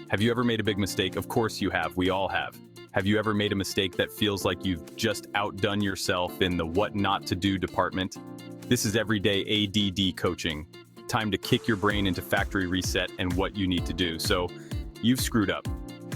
Have you ever made a big mistake? Of course you have. We all have. Have you ever made a mistake that feels like you've just outdone yourself in the what not to do department? This is everyday ADD coaching. Time to kick your brain into factory reset and what you need to do. So, you've screwed up.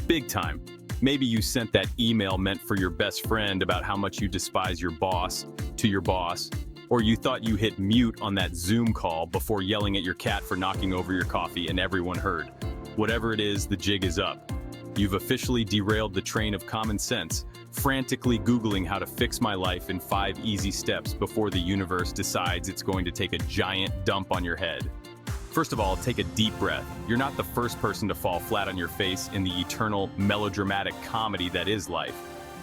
Big time. Maybe you sent that email meant for your best friend about how much you despise your boss to your boss, or you thought you hit mute on that Zoom call before yelling at your cat for knocking over your coffee and everyone heard. Whatever it is, the jig is up. You've officially derailed the train of common sense, frantically Googling how to fix my life in 5 easy steps before the universe decides it's going to take a giant dump on your head. First of all, take a deep breath. You're not the first person to fall flat on your face in the eternal melodramatic comedy that is life,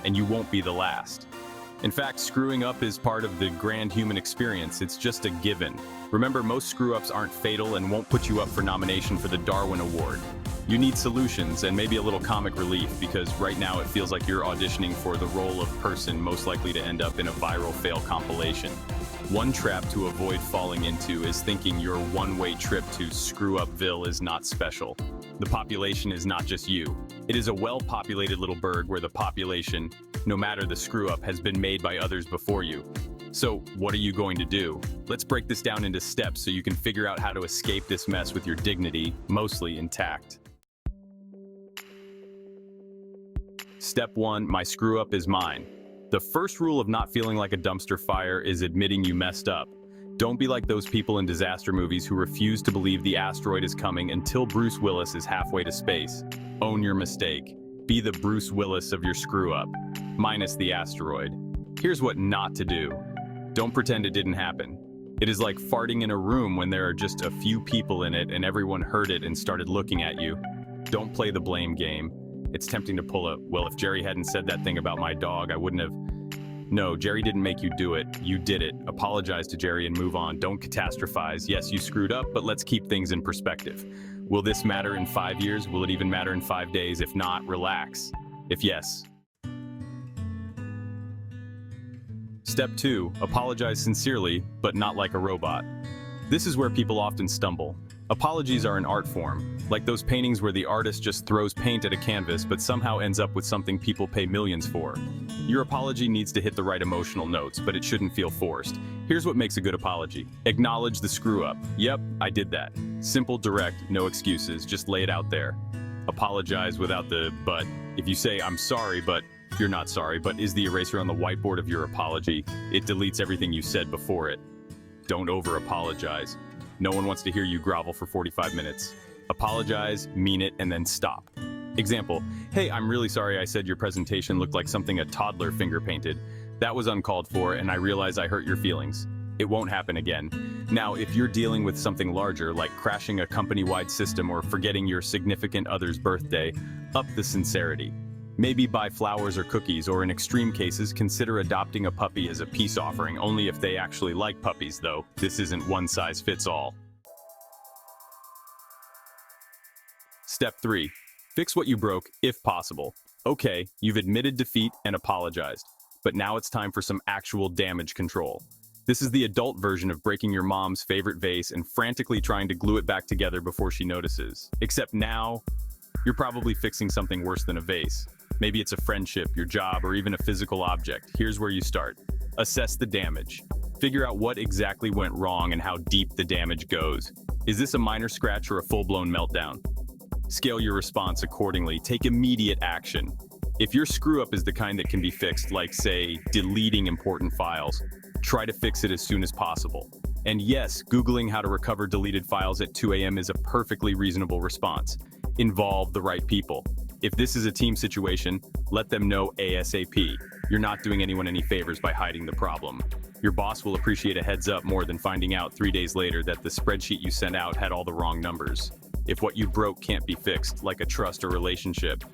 and you won't be the last. In fact, screwing up is part of the grand human experience. It's just a given. Remember, most screw-ups aren't fatal and won't put you up for nomination for the Darwin Award. You need solutions and maybe a little comic relief, because right now it feels like you're auditioning for the role of person most likely to end up in a viral fail compilation. One trap to avoid falling into is thinking your one-way trip to Screw-Upville is not special. The population is not just you. It is a well-populated little burg where the population, no matter the screw-up, has been made by others before you. So, what are you going to do? Let's break this down into steps so you can figure out how to escape this mess with your dignity, mostly intact. Step 1, my screw-up is mine. The first rule of not feeling like a dumpster fire is admitting you messed up. Don't be like those people in disaster movies who refuse to believe the asteroid is coming until Bruce Willis is halfway to space. Own your mistake. Be the Bruce Willis of your screw-up, minus the asteroid. Here's what not to do. Don't pretend it didn't happen. It is like farting in a room when there are just a few people in it and everyone heard it and started looking at you. Don't play the blame game. It's tempting to pull a, well, if Jerry hadn't said that thing about my dog, I wouldn't have. No, Jerry didn't make you do it. You did it. Apologize to Jerry and move on. Don't catastrophize. Yes, you screwed up, but let's keep things in perspective. Will this matter in 5 years? Will it even matter in 5 days? If not, relax. If yes. Step 2, apologize sincerely, but not like a robot. This is where people often stumble. Apologies are an art form, like those paintings where the artist just throws paint at a canvas but somehow ends up with something people pay millions for. Your apology needs to hit the right emotional notes, but it shouldn't feel forced. Here's what makes a good apology. Acknowledge the screw-up. Yep, I did that. Simple, direct, no excuses, just lay it out there. Apologize without the but. If you say, I'm sorry, but you're not sorry, but is the eraser on the whiteboard of your apology, it deletes everything you said before it. Don't over-apologize. No one wants to hear you grovel for 45 minutes. Apologize, mean it, and then stop. Example, hey, I'm really sorry I said your presentation looked like something a toddler finger painted. That was uncalled for, and I realize I hurt your feelings. It won't happen again. Now, if you're dealing with something larger, like crashing a company-wide system or forgetting your significant other's birthday, up the sincerity. Maybe buy flowers or cookies, or in extreme cases, consider adopting a puppy as a peace offering, only if they actually like puppies, though. This isn't one size fits all. Step 3. Fix what you broke, if possible. Okay, you've admitted defeat and apologized, but now it's time for some actual damage control. This is the adult version of breaking your mom's favorite vase and frantically trying to glue it back together before she notices. Except now, you're probably fixing something worse than a vase. Maybe it's a friendship, your job, or even a physical object. Here's where you start. Assess the damage. Figure out what exactly went wrong and how deep the damage goes. Is this a minor scratch or a full-blown meltdown? Scale your response accordingly. Take immediate action. If your screw-up is the kind that can be fixed, like, say, deleting important files, try to fix it as soon as possible. And yes, Googling how to recover deleted files at 2 a.m. is a perfectly reasonable response. Involve the right people. If this is a team situation, let them know ASAP. You're not doing anyone any favors by hiding the problem. Your boss will appreciate a heads up more than finding out 3 days later that the spreadsheet you sent out had all the wrong numbers. If what you broke can't be fixed, like a trust or relationship,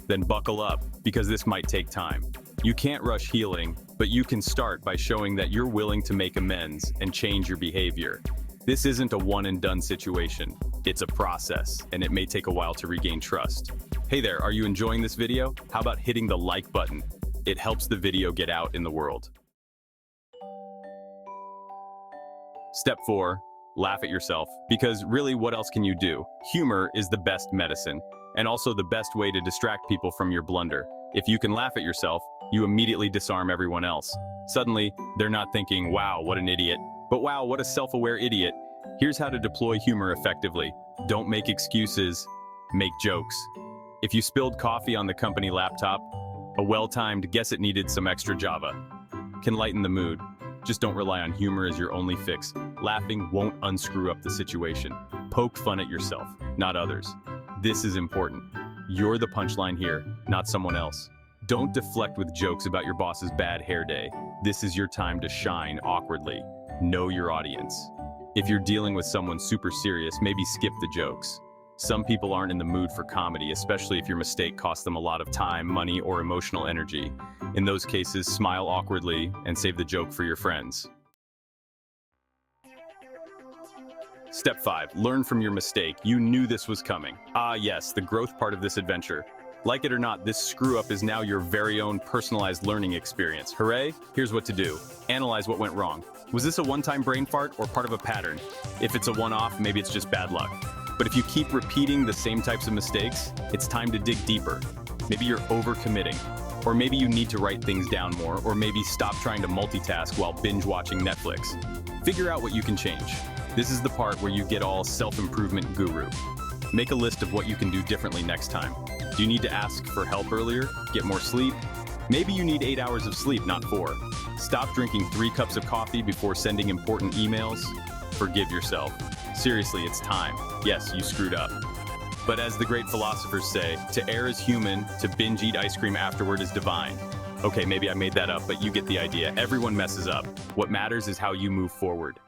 then buckle up, because this might take time. You can't rush healing, but you can start by showing that you're willing to make amends and change your behavior. This isn't a one-and-done situation. It's a process, and it may take a while to regain trust. Hey there, are you enjoying this video? How about hitting the like button? It helps the video get out in the world. Step 4, Laugh at yourself, because really, what else can you do? Humor is the best medicine, and also the best way to distract people from your blunder. If you can laugh at yourself, you immediately disarm everyone else. Suddenly, they're not thinking, wow, what an idiot, but wow, what a self-aware idiot. Here's how to deploy humor effectively. Don't make excuses, make jokes. If you spilled coffee on the company laptop, a well-timed guess it needed some extra Java can lighten the mood. Just don't rely on humor as your only fix. Laughing won't unscrew up the situation. Poke fun at yourself, not others. This is important. You're the punchline here, not someone else. Don't deflect with jokes about your boss's bad hair day. This is your time to shine awkwardly. Know your audience. If you're dealing with someone super serious, maybe skip the jokes. Some people aren't in the mood for comedy, especially if your mistake cost them a lot of time, money, or emotional energy. In those cases, smile awkwardly and save the joke for your friends. Step 5. Learn from your mistake. You knew this was coming. Ah yes, the growth part of this adventure. Like it or not, this screw-up is now your very own personalized learning experience. Hooray! Here's what to do. Analyze what went wrong. Was this a one-time brain fart or part of a pattern? If it's a one-off, maybe it's just bad luck. But if you keep repeating the same types of mistakes, it's time to dig deeper. Maybe you're overcommitting. Or maybe you need to write things down more, or maybe stop trying to multitask while binge-watching Netflix. Figure out what you can change. This is the part where you get all self-improvement guru. Make a list of what you can do differently next time. Do you need to ask for help earlier? Get more sleep? Maybe you need 8 hours of sleep, not 4. Stop drinking 3 cups of coffee before sending important emails. Forgive yourself. Seriously, it's time. Yes, you screwed up. But as the great philosophers say, to err is human, to binge eat ice cream afterward is divine. Okay, maybe I made that up, but you get the idea. Everyone messes up. What matters is how you move forward.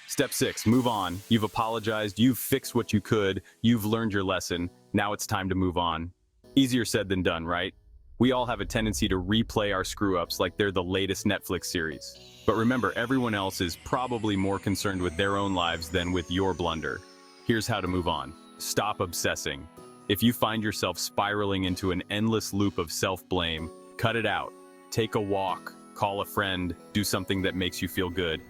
Step 6, move on. You've apologized, you've fixed what you could, you've learned your lesson. Now it's time to move on. Easier said than done, right? We all have a tendency to replay our screw-ups like they're the latest Netflix series. But remember, everyone else is probably more concerned with their own lives than with your blunder. Here's how to move on. Stop obsessing. If you find yourself spiraling into an endless loop of self-blame, cut it out. Take a walk, call a friend, do something that makes you feel good.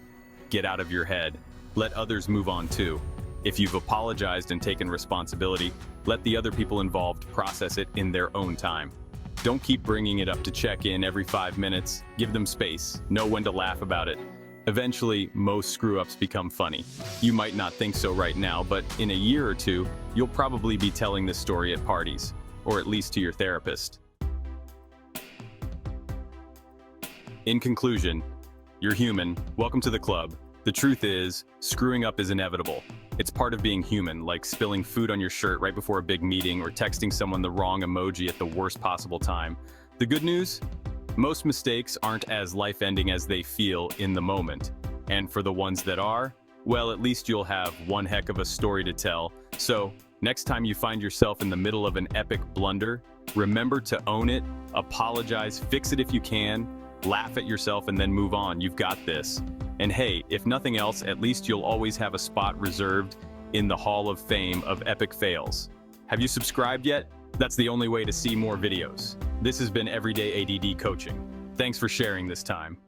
Get out of your head. Let others move on too. If you've apologized and taken responsibility, let the other people involved process it in their own time. Don't keep bringing it up to check in every 5 minutes. Give them space. Know when to laugh about it. Eventually, most screw-ups become funny. You might not think so right now, but in a year or two, you'll probably be telling this story at parties, or at least to your therapist. In conclusion, you're human. Welcome to the club. The truth is, screwing up is inevitable. It's part of being human, like spilling food on your shirt right before a big meeting or texting someone the wrong emoji at the worst possible time. The good news? Most mistakes aren't as life-ending as they feel in the moment. And for the ones that are, well, at least you'll have one heck of a story to tell. So, next time you find yourself in the middle of an epic blunder, remember to own it, apologize, fix it if you can, laugh at yourself, and then move on. You've got this. And hey, if nothing else, at least you'll always have a spot reserved in the Hall of Fame of epic fails. Have you subscribed yet? That's the only way to see more videos. This has been Everyday ADD Coaching. Thanks for sharing this time.